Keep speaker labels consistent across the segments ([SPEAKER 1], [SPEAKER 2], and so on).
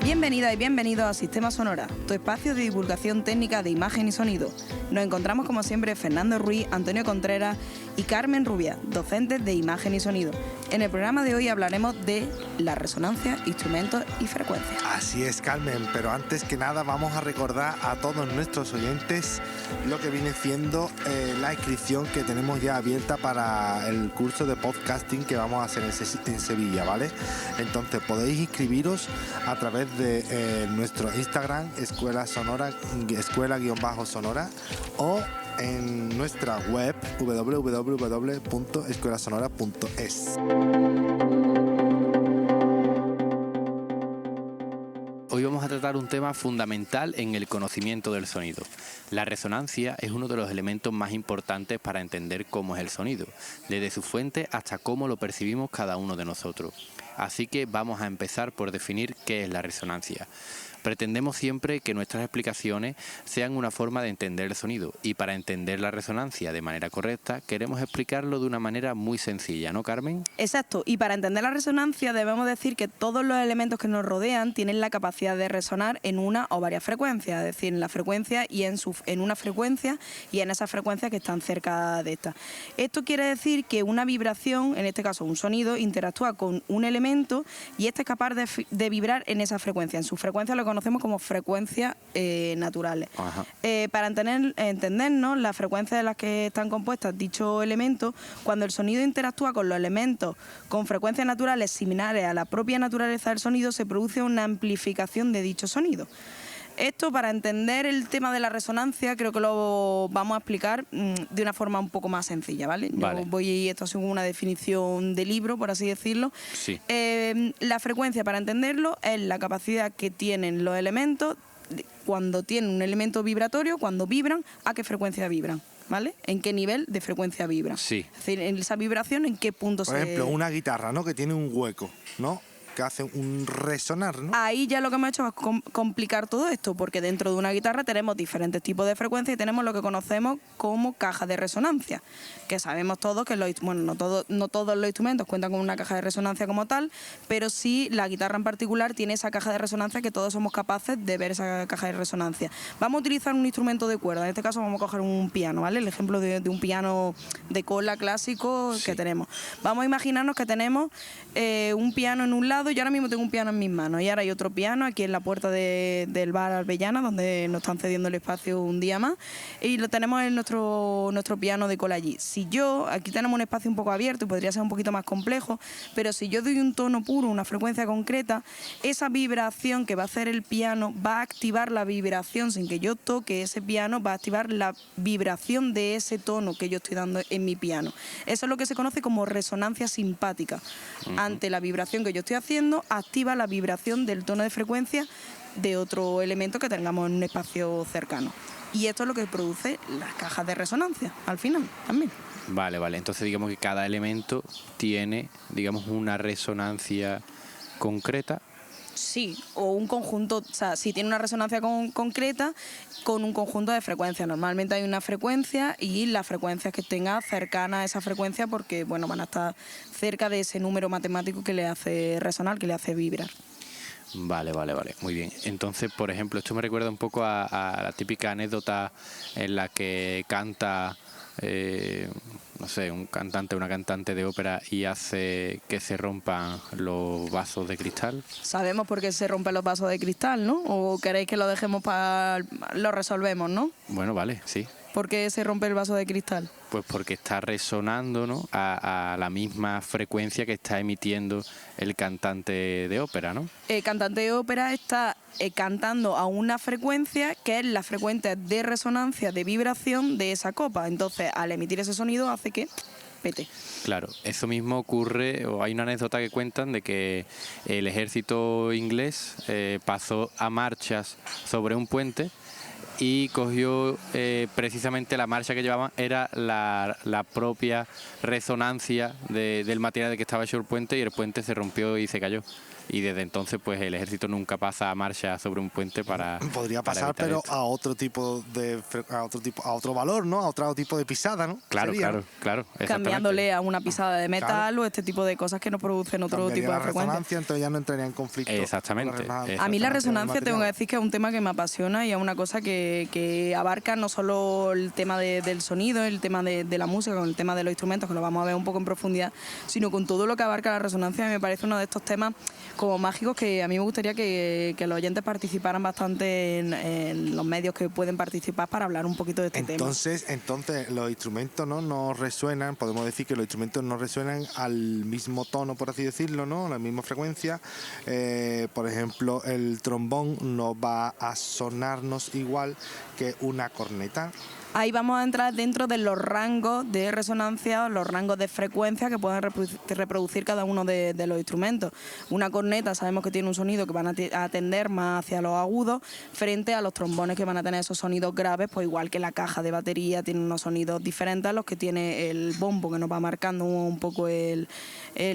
[SPEAKER 1] Bienvenidas y bienvenidos a Sistema Sonora, tu espacio de divulgación técnica de imagen y sonido. Nos encontramos como siempre Fernando Ruiz, Antonio Contreras y Carmen Rubia, docentes de imagen y sonido. En el programa de hoy hablaremos de la resonancia, instrumentos y frecuencias.
[SPEAKER 2] Así es, Carmen, pero antes que nada vamos a recordar a todos nuestros oyentes lo que viene siendo la inscripción que tenemos ya abierta para el curso de podcasting que vamos a hacer en Sevilla, ¿vale? Entonces podéis inscribiros a través de nuestro Instagram, escuela-sonora, o en nuestra web www.escuelasonora.es.
[SPEAKER 3] Hoy vamos a tratar un tema fundamental en el conocimiento del sonido. La resonancia es uno de los elementos más importantes para entender cómo es el sonido, desde su fuente hasta cómo lo percibimos cada uno de nosotros. Así que vamos a empezar por definir qué es la resonancia. Pretendemos siempre que nuestras explicaciones sean una forma de entender el sonido, y para entender la resonancia de manera correcta queremos explicarlo de una manera muy sencilla, ¿no, Carmen?
[SPEAKER 1] Exacto, y para entender la resonancia debemos decir que todos los elementos que nos rodean tienen la capacidad de resonar en una o varias frecuencias, es decir, en la frecuencia y en una frecuencia y en esas frecuencias que están cerca de esta. Esto quiere decir que una vibración, en este caso un sonido, interactúa con un elemento y este es capaz de vibrar en esa frecuencia. En su frecuencia lo conocemos como frecuencias naturales. Para entendernos, las frecuencias de las que están compuestas dichos elementos, cuando el sonido interactúa con los elementos con frecuencias naturales similares a la propia naturaleza del sonido, se produce una amplificación de dicho sonido. Esto, para entender el tema de la resonancia, creo que lo vamos a explicar de una forma un poco más sencilla, ¿vale? Esto es una definición de libro, por así decirlo.
[SPEAKER 3] Sí.
[SPEAKER 1] La frecuencia, para entenderlo, es la capacidad que tienen los elementos cuando tienen un elemento vibratorio, cuando vibran, a qué frecuencia vibran, ¿vale? ¿En qué nivel de frecuencia vibran?
[SPEAKER 3] Sí.
[SPEAKER 1] Es decir, en esa vibración, ¿en qué punto
[SPEAKER 2] Por ejemplo, una guitarra, ¿no? Que tiene un hueco, ¿no? Que hace un resonar, ¿no?
[SPEAKER 1] Ahí ya lo que hemos hecho es complicar todo esto, porque dentro de una guitarra tenemos diferentes tipos de frecuencias y tenemos lo que conocemos como caja de resonancia, que sabemos todos que no todos los instrumentos cuentan con una caja de resonancia como tal, pero sí la guitarra en particular tiene esa caja de resonancia que todos somos capaces de ver esa caja de resonancia. Vamos a utilizar un instrumento de cuerda, en este caso vamos a coger un piano, ¿vale? El ejemplo de un piano de cola clásico que tenemos. Vamos a imaginarnos que tenemos un piano en un lado. Yo ahora mismo tengo un piano en mis manos y ahora hay otro piano aquí en la puerta del bar Albellana, donde nos están cediendo el espacio un día más, y lo tenemos en nuestro piano de cola allí. Aquí tenemos un espacio un poco abierto y podría ser un poquito más complejo, pero si yo doy un tono puro, una frecuencia concreta, esa vibración que va a hacer el piano va a activar la vibración sin que yo toque ese piano, va a activar la vibración de ese tono que yo estoy dando en mi piano. Eso es lo que se conoce como resonancia simpática. Ante la vibración que yo estoy haciendo, activa la vibración del tono de frecuencia de otro elemento que tengamos en un espacio cercano. Y esto es lo que produce las cajas de resonancia, al final, también.
[SPEAKER 3] Vale. Entonces digamos que cada elemento tiene, digamos, una resonancia concreta.
[SPEAKER 1] Sí, o un conjunto, o sea, si tiene una resonancia concreta con un conjunto de frecuencias. Normalmente hay una frecuencia y las frecuencias que tenga cercanas a esa frecuencia porque, bueno, van a estar cerca de ese número matemático que le hace resonar, que le hace vibrar.
[SPEAKER 3] Vale, muy bien. Entonces, por ejemplo, esto me recuerda un poco a la típica anécdota en la que canta, no sé, un cantante o una cantante de ópera y hace que se rompan los vasos de cristal.
[SPEAKER 1] Sabemos por qué se rompen los vasos de cristal, ¿no? ¿O queréis que lo dejemos lo resolvemos, ¿no?
[SPEAKER 3] Bueno, vale, sí.
[SPEAKER 1] ¿Por qué se rompe el vaso de cristal?
[SPEAKER 3] Pues porque está resonando, ¿no?, a la misma frecuencia que está emitiendo el cantante de ópera, ¿no?
[SPEAKER 1] El cantante de ópera está cantando a una frecuencia que es la frecuencia de resonancia, de vibración de esa copa. Entonces, al emitir ese sonido hace que pete.
[SPEAKER 3] Claro, eso mismo ocurre, o hay una anécdota que cuentan de que el ejército inglés pasó a marchas sobre un puente y cogió precisamente la marcha que llevaban era la propia resonancia del material de que estaba hecho el puente, y el puente se rompió y se cayó. Y desde entonces pues el ejército nunca pasa a marcha sobre un puente para
[SPEAKER 2] podría
[SPEAKER 3] para
[SPEAKER 2] pasar,
[SPEAKER 3] evitar
[SPEAKER 2] pero
[SPEAKER 3] esto.
[SPEAKER 2] a otro valor, ¿no? A otro tipo de pisada, ¿no?
[SPEAKER 3] Claro,
[SPEAKER 2] Sería,
[SPEAKER 3] claro, exactamente.
[SPEAKER 1] Cambiándole a una pisada de metal,
[SPEAKER 2] Claro.
[SPEAKER 1] o este tipo de cosas que nos producen otro
[SPEAKER 2] cambiaría
[SPEAKER 1] tipo de
[SPEAKER 2] la
[SPEAKER 1] frecuencia.
[SPEAKER 2] resonancia, entonces ya no entraría en conflicto.
[SPEAKER 3] Exactamente,
[SPEAKER 2] con la
[SPEAKER 1] A mí la
[SPEAKER 2] del
[SPEAKER 1] resonancia tengo que
[SPEAKER 2] material.
[SPEAKER 1] decir que es un tema que me apasiona, y es una cosa que abarca no solo el tema del sonido, el tema de la música, con el tema de los instrumentos, que lo vamos a ver un poco en profundidad, sino con todo lo que abarca la resonancia. Me parece uno de estos temas como mágicos que a mí me gustaría que los oyentes participaran bastante en los medios que pueden participar para hablar un poquito de este tema.
[SPEAKER 2] Entonces los instrumentos no resuenan, podemos decir que los instrumentos no resuenan al mismo tono, por así decirlo, ¿no? A la misma frecuencia. Por ejemplo, el trombón no va a sonarnos igual que una corneta.
[SPEAKER 1] Ahí vamos a entrar dentro de los rangos de resonancia, los rangos de frecuencia que pueden reproducir cada uno de los instrumentos. Una corneta sabemos que tiene un sonido que van a tender más hacia los agudos, frente a los trombones, que van a tener esos sonidos graves, pues igual que la caja de batería tiene unos sonidos diferentes a los que tiene el bombo, que nos va marcando un poco el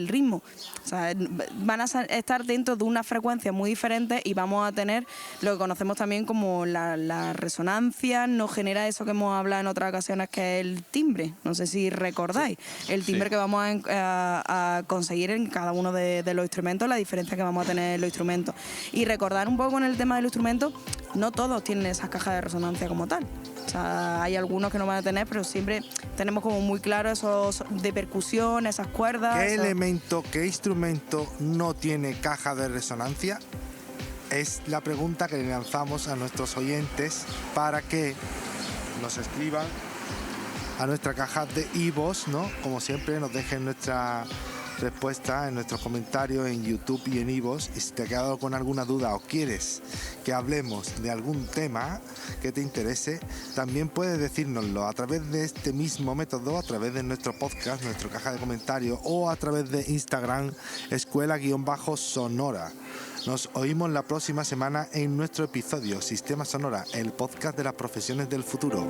[SPEAKER 1] ritmo. O sea, van a estar dentro de una frecuencia muy diferente, y vamos a tener lo que conocemos también como la resonancia. No genera eso que hemos hablado en otras ocasiones, que es el timbre. No sé si recordáis el timbre
[SPEAKER 3] Sí.
[SPEAKER 1] que vamos a conseguir en cada uno de los instrumentos, la diferencia que vamos a tener en los instrumentos. Y recordar un poco en el tema de los instrumentos, no todos tienen esas cajas de resonancia como tal. O sea, hay algunos que no van a tener, pero siempre tenemos como muy claro esos de percusión, esas cuerdas.
[SPEAKER 2] ¿Qué instrumento no tiene caja de resonancia? Es la pregunta que le lanzamos a nuestros oyentes para que nos escriban a nuestra caja de iVoox, ¿no? Como siempre, nos dejen nuestra respuesta en nuestros comentarios en YouTube y en iVoox. Y si te ha quedado con alguna duda o quieres que hablemos de algún tema que te interese, también puedes decírnoslo a través de este mismo método, a través de nuestro podcast, nuestra caja de comentarios, o a través de Instagram, escuela_sonora. Nos oímos la próxima semana en nuestro episodio Sistema Sonora, el podcast de las profesiones del futuro.